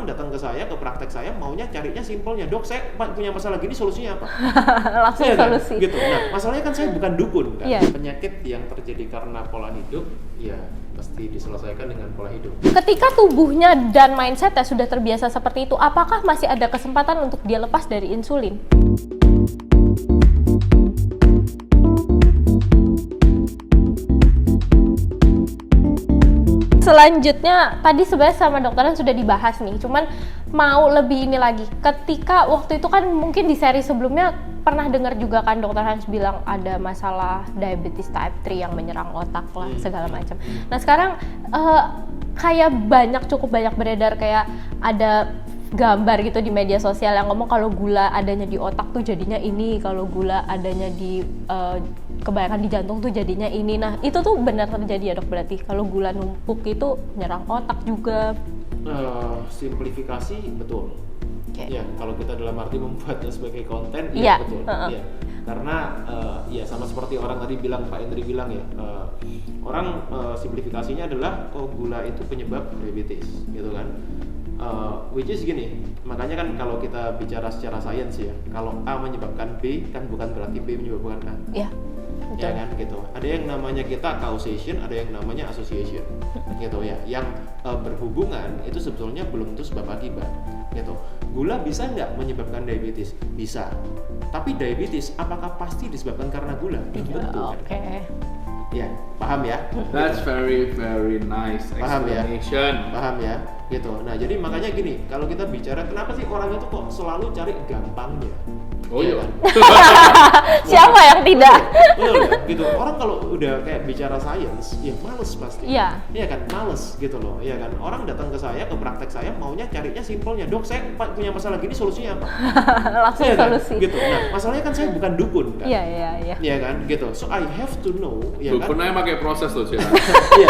orang datang ke saya, ke praktek saya, maunya carinya simpelnya, dok saya punya masalah gini, solusinya apa? Langsung solusi. Kan? Gitu. Nah, masalahnya kan saya bukan dukun kan. Iya. Penyakit yang terjadi karena pola hidup, ya pasti diselesaikan dengan pola hidup. Ketika tubuhnya dan mindsetnya sudah terbiasa seperti itu, apakah masih ada kesempatan untuk dia lepas dari insulin? Selanjutnya, tadi sebenarnya sama dokteran sudah dibahas nih, cuman mau lebih ini lagi. Ketika waktu itu kan mungkin di seri sebelumnya pernah dengar juga kan dokter Hans bilang ada masalah diabetes type 3 yang menyerang otak lah segala macam. Nah sekarang kayak cukup banyak beredar kayak ada gambar gitu di media sosial yang ngomong kalau gula adanya di otak tuh jadinya ini, kalau gula adanya di kebanyakan di jantung tuh jadinya ini. Nah itu tuh benar terjadi ya dok, berarti kalau gula numpuk itu nyerang otak juga? Simplifikasi betul. Okay. Ya kalau kita dalam arti membuatnya sebagai konten, ya betul. Ya. Karena ya sama seperti orang tadi bilang, Pak Hendri bilang ya, orang simplifikasinya adalah gula itu penyebab diabetes, gitu kan. Which is gini, makanya kan kalau kita bicara secara sains ya, kalau A menyebabkan B kan bukan berarti B menyebabkan A. Iya. Ya kan gitu. Ada yang namanya kita causation, ada yang namanya association, gitu ya. Yang berhubungan itu sebetulnya belum tentu sebab akibat, gitu. Gula bisa nggak menyebabkan diabetes? Bisa. Tapi diabetes apakah pasti disebabkan karena gula? Belum tentu. Oke. Ya, paham ya? That's very nice explanation. Paham ya? Gitu. Nah, jadi makanya gini, kalau kita bicara kenapa sih orang itu kok selalu cari gampangnya? Oh iya. Kan? Siapa yang tidak? Betul ya? Gitu. Orang kalau udah kayak bicara sains, ya males pasti. Iya. Iya kan, males gitu loh. Iya kan. Orang datang ke saya, ke praktek saya, maunya carinya simpelnya, dok saya punya masalah gini, solusinya apa? Langsung solusi. Kan? Gitu. Nah, masalahnya kan saya bukan dukun kan. Iya. Iya kan, gitu. So I have to know, ya kan. Dukunnya pakai proses loh sih. Iya.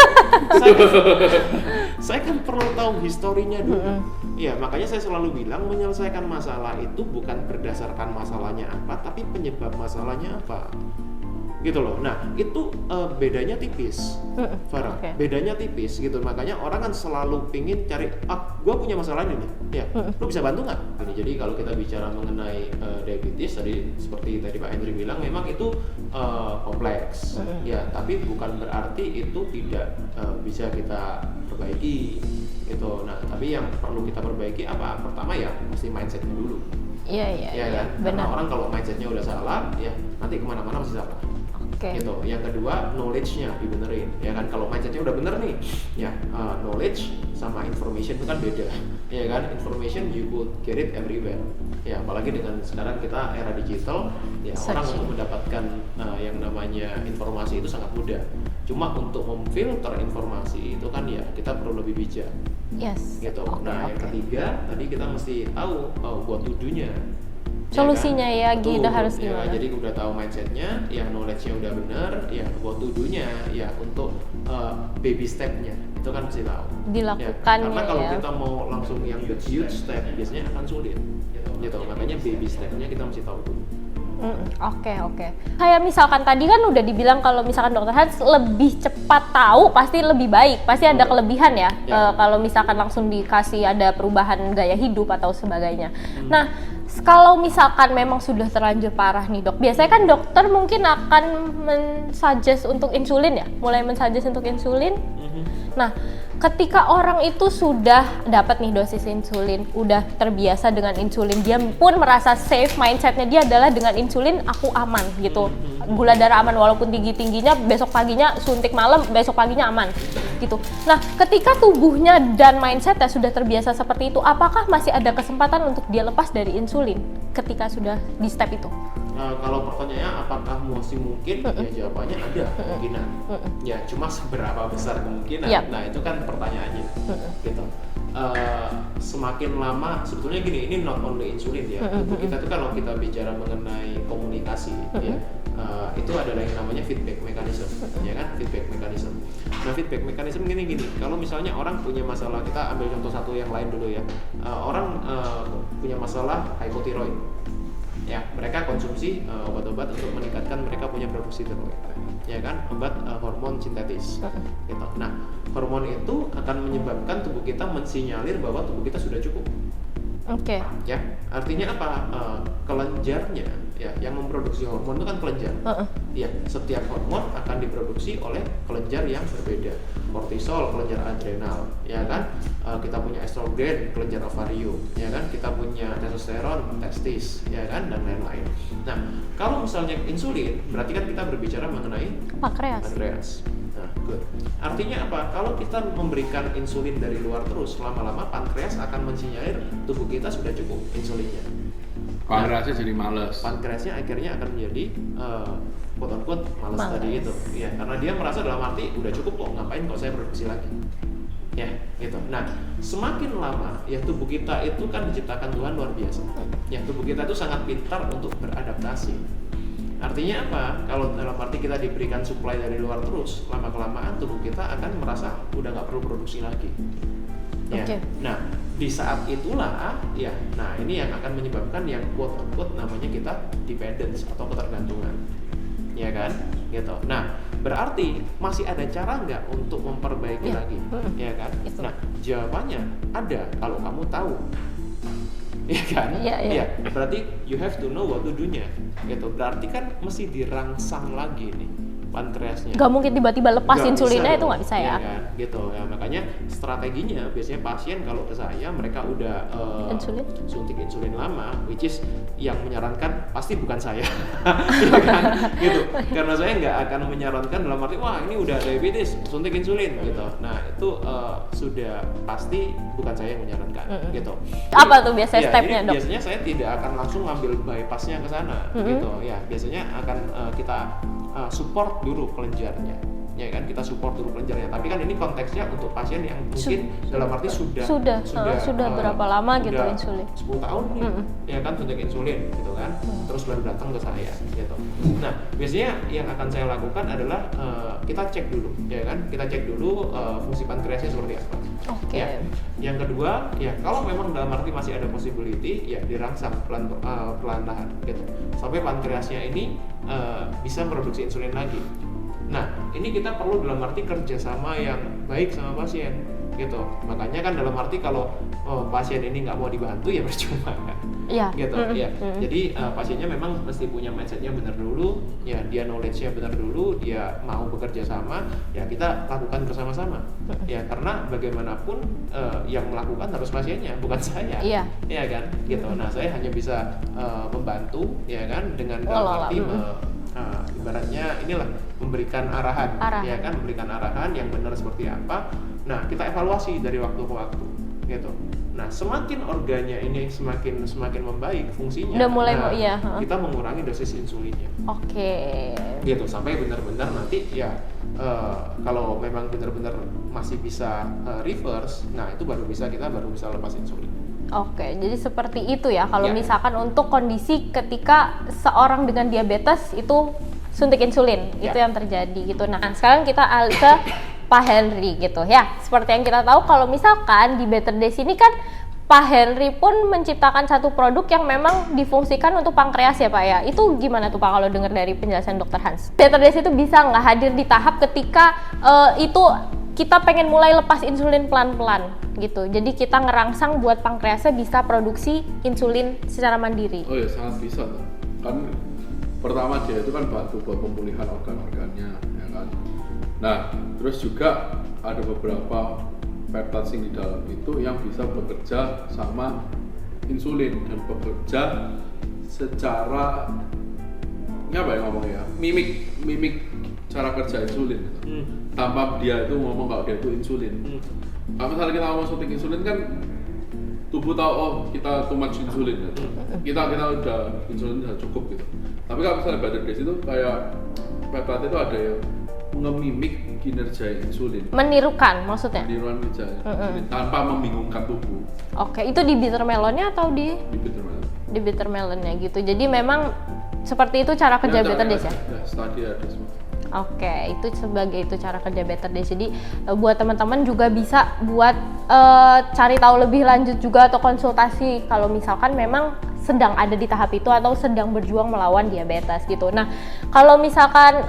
Saya kan perlu tahu historinya dulu. Iya, makanya saya selalu bilang menyelesaikan masalah itu bukan berdasarkan masalahnya apa, tapi penyebab masalahnya apa. Gitu loh. Nah, itu bedanya tipis. Farah. Okay. Bedanya tipis gitu. Makanya orang kan selalu pingin cari, gue punya masalah ini nih. Ya, lu bisa bantu nggak? Jadi kalau kita bicara mengenai diabetes tadi seperti tadi Pak Hendri bilang, memang itu kompleks. Ya, tapi bukan berarti itu tidak bisa kita perbaiki. Gitu. Nah, tapi yang perlu kita perbaiki apa? Pertama ya, mesti mindsetnya dulu. Iya kan? Karena orang kalau mindsetnya udah salah, ya nanti kemana-mana pasti salah. Okay. Gitu. Yang kedua, knowledge-nya dibenerin, ya kan? Kalau mindset-nya udah bener nih, ya knowledge sama information itu kan beda, ya kan? Information you could get it everywhere, ya apalagi dengan sekarang kita era digital, ya orang untuk mendapatkan yang namanya informasi itu sangat mudah. Cuma untuk memfilter informasi itu kan ya kita perlu lebih bijak. Yes. Gitu. Yang ketiga tadi kita mesti tahu what to do-nya. Solusinya ya, kan? gitu harus gimana? Ya, jadi udah tahu mindsetnya, ya knowledge-nya udah bener, ya what to do-nya, ya untuk baby step-nya itu kan mesti tahu. Dilakukannya karena kalau ya. kita mau langsung yang huge step biasanya akan sulit. Gitu. Makanya baby step-nya kita mesti tahu dulu. Oke. Kayak misalkan tadi kan udah dibilang kalau misalkan dokter Hans lebih cepat tahu pasti lebih baik, pasti ada kelebihan ya. Kalau misalkan langsung dikasih ada perubahan gaya hidup atau sebagainya. Nah, kalau misalkan memang sudah terlanjur parah nih dok, biasanya kan dokter mungkin akan men-suggest untuk insulin ya, mulai men-suggest untuk insulin. Nah, ketika orang itu sudah dapat nih dosis insulin, udah terbiasa dengan insulin, dia pun merasa safe, mindsetnya dia adalah dengan insulin aku aman gitu. Gula darah aman walaupun tingginya, besok paginya suntik malam, besok paginya aman gitu. Nah, ketika tubuhnya dan mindsetnya sudah terbiasa seperti itu, apakah masih ada kesempatan untuk dia lepas dari insulin ketika sudah di step itu? Kalau pertanyaannya apakah masih mungkin, ya jawabannya ada kemungkinan. Ya cuma seberapa besar kemungkinan. Nah itu kan pertanyaannya. Gitu. Semakin lama sebetulnya gini, ini not only insulin ya. Tubuh kita tuh kalau kita bicara mengenai komunikasi, ya itu adalah yang namanya feedback mechanism, ya kan? Feedback mechanism. Nah feedback mechanism gini. Kalau misalnya orang punya masalah, kita ambil contoh satu yang lain dulu ya. Orang punya masalah hypothyroid. Ya, mereka konsumsi obat-obat untuk meningkatkan mereka punya produksi tiroid, ya kan, obat hormon sintetis. Gitu. Nah, hormon itu akan menyebabkan tubuh kita mensinyalir bahwa tubuh kita sudah cukup. Oke. Ya, artinya apa? Kelenjarnya, ya, yang memproduksi hormon itu kan kelenjar. Ya, setiap hormon akan diproduksi oleh kelenjar yang berbeda. Kortisol, kelenjar adrenal, ya kan? Kita punya estrogen, kelenjar ovarium, ya kan? Kita punya testosteron, testis, ya kan? Dan lain-lain. Nah, kalau misalnya insulin, berarti kan kita berbicara mengenai pankreas. Nah, good. Artinya apa? Kalau kita memberikan insulin dari luar terus, lama-lama pankreas akan mensinyalir tubuh kita sudah cukup insulinnya. Pankreasnya jadi males. Pankreasnya akhirnya akan menjadi quote-unquote males tadi itu. Ya, karena dia merasa dalam arti udah cukup kok, ngapain kok saya produksi lagi. Ya, gitu. Nah, semakin lama ya tubuh kita itu kan diciptakan Tuhan luar biasa. Ya, tubuh kita itu sangat pintar untuk beradaptasi. Artinya apa? Kalau dalam arti kita diberikan supply dari luar terus, lama-kelamaan tubuh kita akan merasa udah nggak perlu produksi lagi. Ya. Nah, di saat itulah, ya, nah ini yang akan menyebabkan yang quote-unquote namanya kita dependence atau ketergantungan, ya kan? Gitu. Nah, berarti masih ada cara nggak untuk memperbaiki lagi, ya kan? Nah, jawabannya ada kalau kamu tahu. Ya kan? Iya. Berarti you have to know what to do-nya. Gitu. Berarti kan mesti dirangsang lagi nih pankreasnya. Gak mungkin tiba-tiba lepas insulinnya, itu nggak bisa ya? Kan? Gitu. Ya, makanya strateginya biasanya pasien kalau ke saya mereka udah suntik insulin lama, which is yang menyarankan pasti bukan saya. Ya kan? Gitu. Karena saya nggak akan menyarankan dalam arti wah ini udah diabetes suntik insulin gitu. Nah itu sudah pasti bukan saya yang menyarankan gitu. Apa tuh biasanya stepnya, Dok? Biasanya saya tidak akan langsung ngambil bypassnya ke sana gitu. Ya biasanya akan kita support dulu kelenjarnya, ya kan, kita support dulu kelenjarnya. Tapi kan ini konteksnya untuk pasien yang mungkin dalam arti sudah berapa lama gitu insulin? 10 tahun nih, ya kan, suntik insulin gitu kan, terus baru datang ke saya gitu. Nah biasanya yang akan saya lakukan adalah kita cek dulu, ya kan, kita cek dulu fungsi pankreasnya seperti apa. Ya. Yang kedua, ya kalau memang dalam arti masih ada possibility, ya dirangsang pelan-pelan gitu sampai pankreasnya ini bisa produksi insulin lagi. Nah, ini kita perlu dalam arti kerjasama yang baik sama pasien, gitu. Makanya kan dalam arti kalau pasien ini nggak mau dibantu ya percuma kan, gitu. Ya. Jadi pasiennya memang mesti punya mindsetnya benar dulu, ya dia knowledge-nya benar dulu, dia mau bekerja sama, ya kita lakukan bersama-sama. Ya karena bagaimanapun yang melakukan harus pasiennya, bukan saya, ya kan, gitu. Nah, saya hanya bisa membantu, ya kan, dengan dalam arti ibaratnya inilah memberikan arahan, ya kan, memberikan arahan yang benar seperti apa. Nah, kita evaluasi dari waktu ke waktu, gitu. Nah, semakin organnya ini semakin membaik fungsinya, udah mulai kita mengurangi dosis insulinnya. Gitu sampai benar-benar nanti ya kalau memang benar-benar masih bisa reverse, nah itu kita baru bisa lepas insulin. Jadi seperti itu ya kalau misalkan untuk kondisi ketika seorang dengan diabetes itu suntik insulin, itu yang terjadi gitu. Nah, sekarang kita alih ke Pak Henry gitu ya. Seperti yang kita tahu kalau misalkan di Better Days ini kan Pak Henry pun menciptakan satu produk yang memang difungsikan untuk pankreas ya Pak ya. Itu gimana tuh Pak kalau dengar dari penjelasan Dr. Hans? Better Days itu bisa nggak hadir di tahap ketika itu kita pengen mulai lepas insulin pelan-pelan gitu. Jadi kita ngerangsang buat pankreasnya bisa produksi insulin secara mandiri. Oh ya, sangat bisa tuh. Kan pertama dia itu kan bantu buat pemulihan organ-organnya, ya kan. Nah, terus juga ada beberapa peptide di dalam itu yang bisa bekerja sama insulin dan bekerja secara apa ya ngomongnya, mimik cara kerja insulin gitu. Tanpa dia itu ngomong kalau dia itu insulin. Kalau misalnya kita ngomong suntik insulin kan tubuh tahu oh kita too much insulin gitu. Kita udah insulin udah cukup gitu. Tapi kalau misalnya Better Days itu kayak peptide itu ada yang ngemimik kinerja insulin. Menirukan maksudnya? Menirukan kinerja insulin tanpa membingungkan tubuh. Itu di bitter melonnya atau di bitter melon? Di bitter melonnya gitu. Jadi memang seperti itu cara kerja Better Days ya? Ya, studi ada semua. Itu sebagai itu cara kerja Better Days. Jadi buat teman-teman juga bisa buat cari tahu lebih lanjut juga atau konsultasi kalau misalkan memang sedang ada di tahap itu atau sedang berjuang melawan diabetes gitu. Nah, kalau misalkan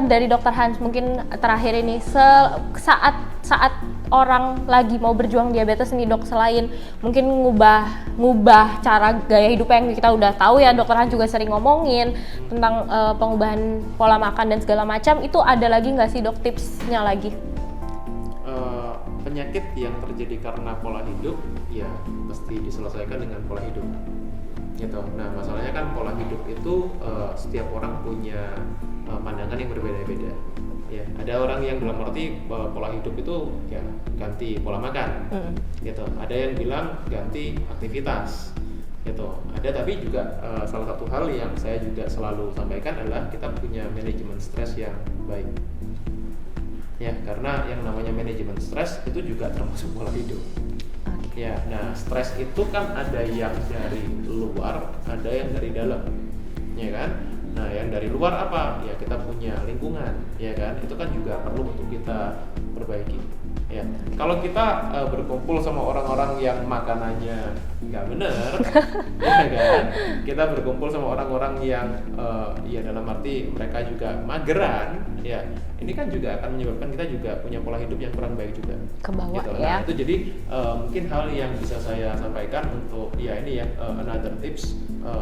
dari Dr. Hans mungkin terakhir ini saat saat orang lagi mau berjuang diabetes nih dok, selain mungkin ngubah cara gaya hidup yang kita udah tahu ya, dokter Han juga sering ngomongin tentang pengubahan pola makan dan segala macam, itu ada lagi nggak sih dok tipsnya lagi? Penyakit yang terjadi karena pola hidup ya pasti diselesaikan dengan pola hidup gitu. Nah masalahnya kan pola hidup itu setiap orang punya pandangan yang berbeda-beda ya. Ada orang yang dalam arti pola hidup itu ya ganti pola makan gitu. Ada yang bilang ganti aktivitas gitu. Ada, tapi juga salah satu hal yang saya juga selalu sampaikan adalah kita punya manajemen stres yang baik ya, karena yang namanya manajemen stres itu juga termasuk pola hidup. Ya, nah stres itu kan ada yang dari luar, ada yang dari dalam, ya kan? Nah yang dari luar apa? Ya kita punya lingkungan, ya kan? Itu kan juga perlu untuk kita perbaiki. Ya, kalau kita berkumpul sama orang-orang yang makanannya nggak benar, ya kan? Kita berkumpul sama orang-orang yang ya dalam arti mereka juga mageran, ya ini kan juga akan menyebabkan kita juga punya pola hidup yang kurang baik juga. Ke bawah gitu. ya. Nah, itu jadi mungkin hal yang bisa saya sampaikan untuk ya ini ya another tips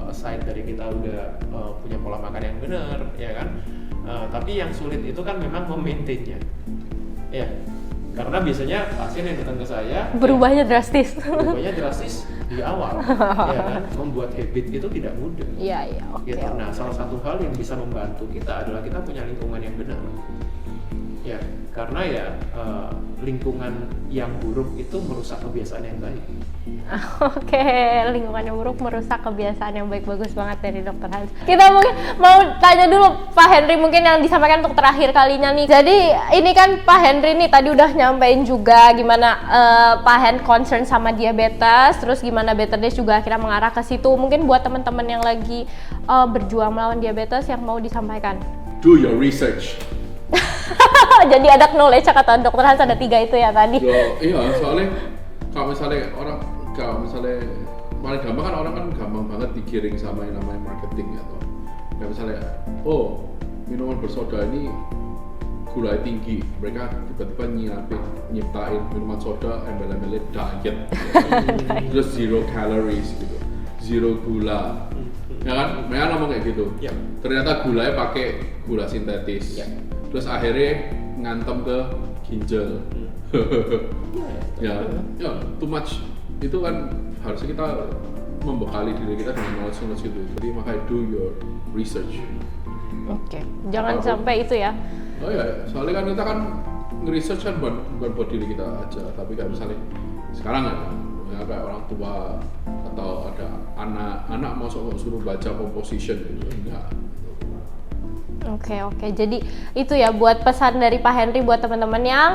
aside dari kita udah punya pola makan yang benar, ya kan? Tapi yang sulit itu kan memang memaintainnya, ya. Karena biasanya pasien yang datang ke saya Berubahnya drastis. Berubahnya drastis di awal, ya kan? Membuat habit itu tidak mudah. Iya, oke. Gitu. Nah, salah satu hal yang bisa membantu kita adalah kita punya lingkungan yang benar. Ya, karena ya lingkungan yang buruk itu merusak kebiasaan yang baik. Oke, lingkungan yang buruk merusak kebiasaan yang baik. Bagus banget dari Dokter Hans. Kita mungkin mau tanya dulu Pak Henry mungkin yang disampaikan untuk terakhir kalinya nih. Jadi ini kan Pak Henry nih tadi udah nyampein juga gimana Pak Hen concern sama diabetes, terus gimana Better Days juga akhirnya mengarah ke situ. Mungkin buat teman-teman yang lagi berjuang melawan diabetes yang mau disampaikan. Do your research. Jadi ada knowledge kata Dokter Hans, ada 3 itu ya tadi. Iya, soalnya kalau misalnya paling gampang kan orang kan gampang banget digiring sama yang namanya marketing ya toh. Ya misalnya, oh minuman bersoda ini gula tinggi, mereka tiba-tiba nyiptain minuman soda embel-embelnya diet, terus 0 calories gitu, 0 gula, ya kan? Mereka ngomong kayak gitu. Ya. Ternyata gulanya pakai gula sintetis. Ya. Terus akhirnya ngantem ke ginjal. ya, too much itu kan harusnya kita membekali diri kita dengan knowledge itu. Jadi makanya do your research. Oke, jangan sampai itu ya. Oh ya, soalnya kan kita kan nge-research kan bukan buat diri kita aja, tapi kayak misalnya sekarang ya kayak orang tua atau ada anak mau suruh baca composition gitu, enggak. Oke, jadi itu ya buat pesan dari Pak Henry buat teman-teman yang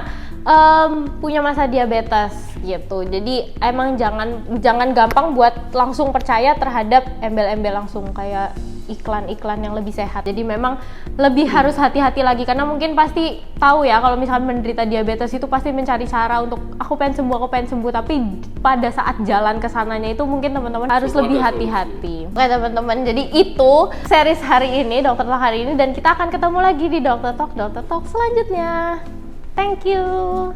punya masa diabetes gitu. Jadi emang jangan gampang buat langsung percaya terhadap embel-embel langsung kayak iklan-iklan yang lebih sehat. Jadi memang lebih harus hati-hati lagi karena mungkin pasti tahu ya kalau misalkan menderita diabetes itu pasti mencari cara untuk aku pengen sembuh, tapi pada saat jalan ke sananya itu mungkin teman-teman harus lebih hati-hati. Oke teman-teman, jadi itu series hari ini, Dokter Talk hari ini, dan kita akan ketemu lagi di Dokter Talk selanjutnya. Thank you.